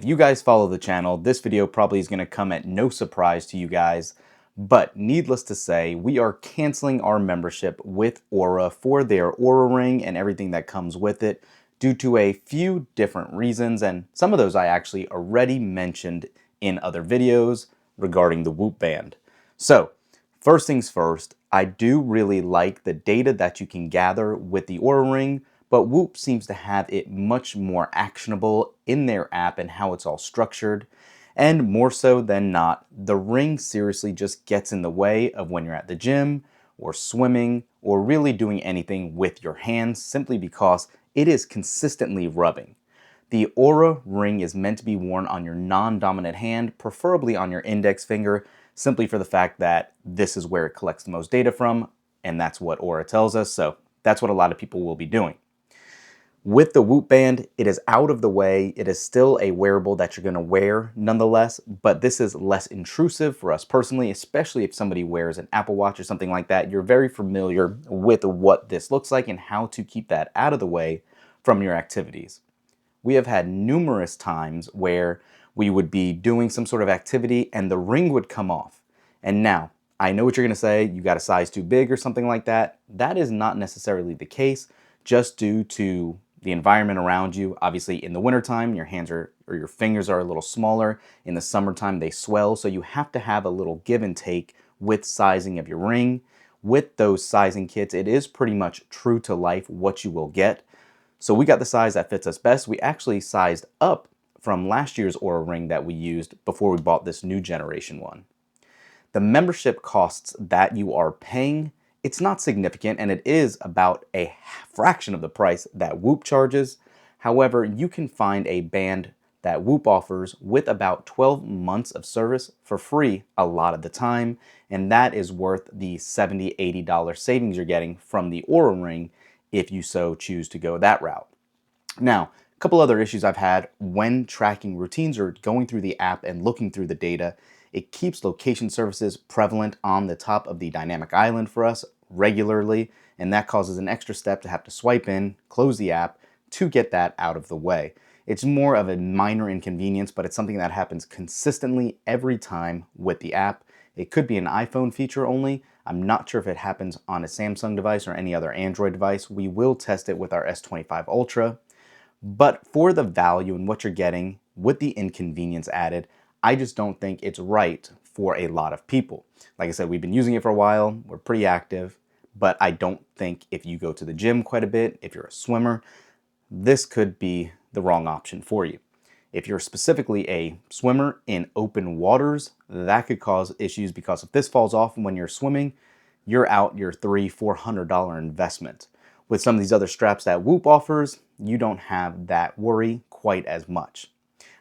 If you guys follow the channel, this video probably is going to come at no surprise to you guys, but needless to say, we are canceling our membership with Oura for their Oura Ring and everything that comes with it due to a few different reasons, and some of those I actually already mentioned in other videos regarding the Whoop Band. So, first things first, I do really like the data that you can gather with the Oura Ring, but Whoop seems to have it much more actionable in their app and how it's all structured. And more so than not, the ring seriously just gets in the way of when you're at the gym or swimming or really doing anything with your hands simply because it is consistently rubbing. The Oura ring is meant to be worn on your non-dominant hand, preferably on your index finger, simply for the fact that this is where it collects the most data from, and that's what Oura tells us, so that's what a lot of people will be doing. With the Whoop Band, it is out of the way. It is still a wearable that you're going to wear nonetheless, but this is less intrusive for us personally, especially if somebody wears an Apple Watch or something like that. You're very familiar with what this looks like and how to keep that out of the way from your activities. We have had numerous times where we would be doing some sort of activity and the ring would come off. And now, I know what you're going to say, you got a size too big or something like that. That is not necessarily the case, just due to the environment around you. Obviously, in the wintertime, your hands or your fingers are a little smaller. In the summertime, they swell. So you have to have a little give and take with sizing of your ring. With those sizing kits, it is pretty much true to life what you will get. So we got the size that fits us best. We actually sized up from last year's Oura ring that we used before we bought this new generation one. The membership costs that you are paying, it's not significant, and it is about a fraction of the price that Whoop charges. However, you can find a band that Whoop offers with about 12 months of service for free a lot of the time, and that is worth the $70, $80 savings you're getting from the Oura Ring if you so choose to go that route. Now, a couple other issues I've had when tracking routines or going through the app and looking through the data. It keeps location services prevalent on the top of the dynamic island for us regularly, and that causes an extra step to have to swipe in, close the app to get that out of the way. It's more of a minor inconvenience, but it's something that happens consistently every time with the app. It could be an iPhone feature only. I'm not sure if it happens on a Samsung device or any other Android device. We will test it with our S25 Ultra. But for the value and what you're getting with the inconvenience added, I just don't think it's right for a lot of people. Like I said, we've been using it for a while, we're pretty active, but I don't think if you go to the gym quite a bit, if you're a swimmer, this could be the wrong option for you. If you're specifically a swimmer in open waters, that could cause issues because if this falls off when you're swimming, you're out your $300-400 investment. With some of these other straps that Whoop offers, you don't have that worry quite as much.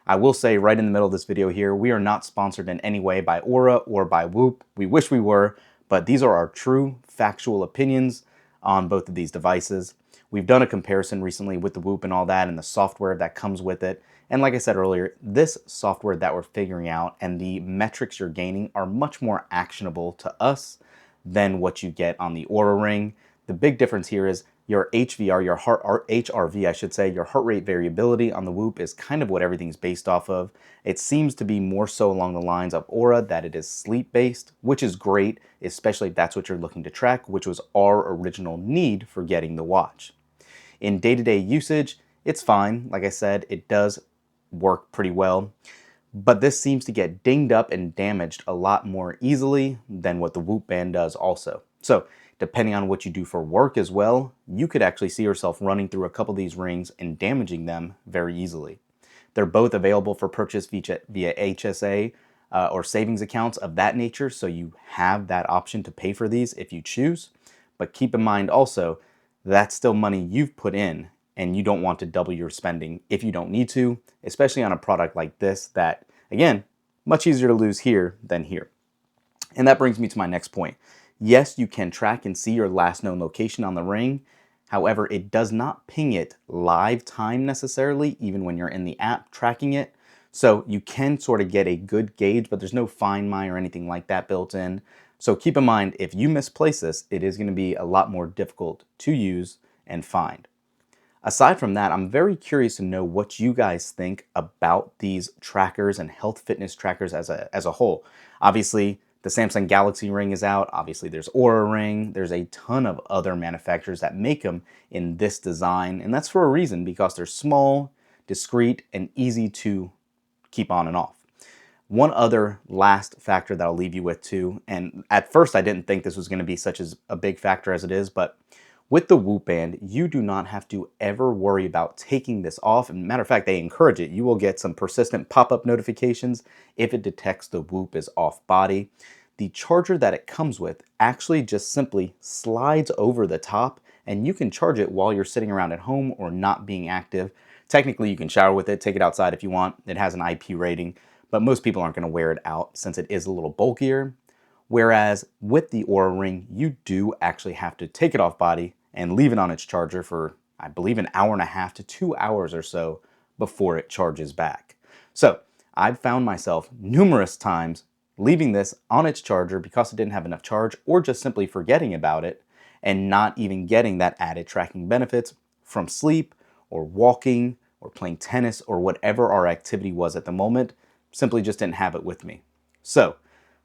I will say right in the middle of this video here, we are not sponsored in any way by Oura or by Whoop. We wish we were, but these are our true factual opinions on both of these devices. We've done a comparison recently with the Whoop and all that and the software that comes with it. And like I said earlier, this software that we're figuring out and the metrics you're gaining are much more actionable to us than what you get on the Oura Ring. The big difference here is your HRV, I should say, your heart rate variability on the Whoop is kind of what everything's based off of. It seems to be more so along the lines of Oura, that it is sleep-based, which is great, especially if that's what you're looking to track, which was our original need for getting the watch. In day-to-day usage, it's fine. Like I said, it does work pretty well, but this seems to get dinged up and damaged a lot more easily than what the Whoop Band does also. So, depending on what you do for work as well, you could actually see yourself running through a couple of these rings and damaging them very easily. They're both available for purchase via HSA or savings accounts of that nature, so you have that option to pay for these if you choose. But keep in mind also, that's still money you've put in, and you don't want to double your spending if you don't need to, especially on a product like this that, again, much easier to lose here than here. And that brings me to my next point. Yes, you can track and see your last known location on the ring. However, it does not ping it live time necessarily, even when you're in the app tracking it. So you can sort of get a good gauge, but there's no Find My or anything like that built in. So keep in mind, if you misplace this, it is going to be a lot more difficult to use and find. Aside from that, I'm very curious to know what you guys think about these trackers and health fitness trackers as a whole. Obviously, the Samsung Galaxy Ring is out. Obviously, there's Oura Ring. There's a ton of other manufacturers that make them in this design, and that's for a reason, because they're small, discreet, and easy to keep on and off. One other last factor that I'll leave you with too, and at first I didn't think this was going to be such a big factor as it is, but with the Whoop Band, you do not have to ever worry about taking this off. And matter of fact, they encourage it. You will get some persistent pop-up notifications if it detects the Whoop is off body. The charger that it comes with actually just simply slides over the top, and you can charge it while you're sitting around at home or not being active. Technically, you can shower with it, take it outside if you want. It has an IP rating, but most people aren't going to wear it out since it is a little bulkier. Whereas with the Oura Ring, you do actually have to take it off body and leave it on its charger for, I believe, an hour and a half to 2 hours or so before it charges back. So I've found myself numerous times leaving this on its charger because it didn't have enough charge, or just simply forgetting about it and not even getting that added tracking benefits from sleep or walking or playing tennis or whatever our activity was at the moment. Simply just didn't have it with me. So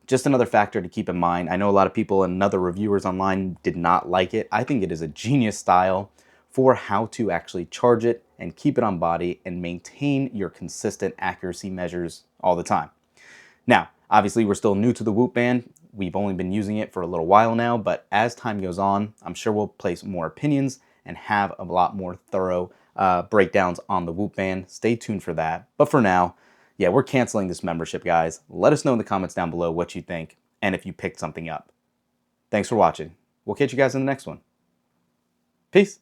just another factor to keep in mind. I know a lot of people and other reviewers online did not like it. I think it is a genius style for how to actually charge it and keep it on body and maintain your consistent accuracy measures all the time. Now, obviously we're still new to the Whoop Band. We've only been using it for a little while now, but as time goes on, I'm sure we'll place more opinions and have a lot more thorough breakdowns on the Whoop Band. Stay tuned for that. But for now, yeah, we're canceling this membership, guys. Let us know in the comments down below what you think and if you picked something up. Thanks for watching. We'll catch you guys in the next one. Peace.